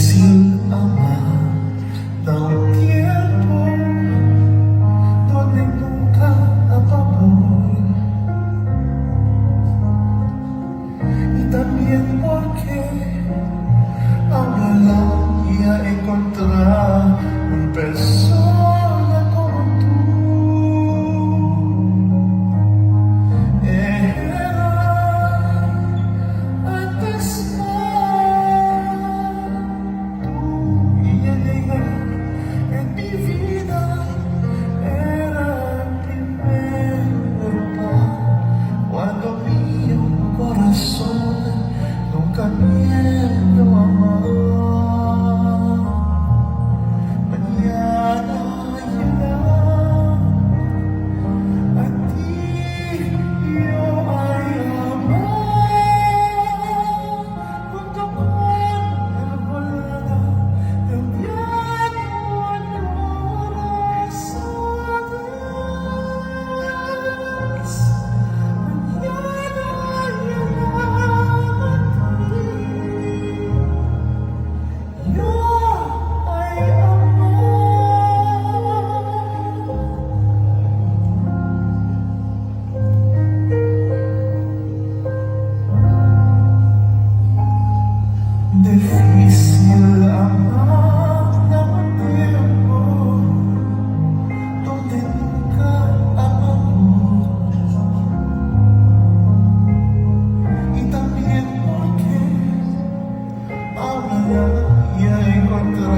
Difícil amar da un tiempo donde nunca amamos, y también porque ahora ya encontrar una persona como tú. Era antes tú y ella en mi vida, era el primer par cuando mi corazón nunca miedo a amar. Mañana llegará a ti yo ay amar junto con el volada de un viento corazones. Mañana llegará a ti yo ay amar. Difícil amar da un tiempo donde nunca amamos, y también porque ahora ya encontré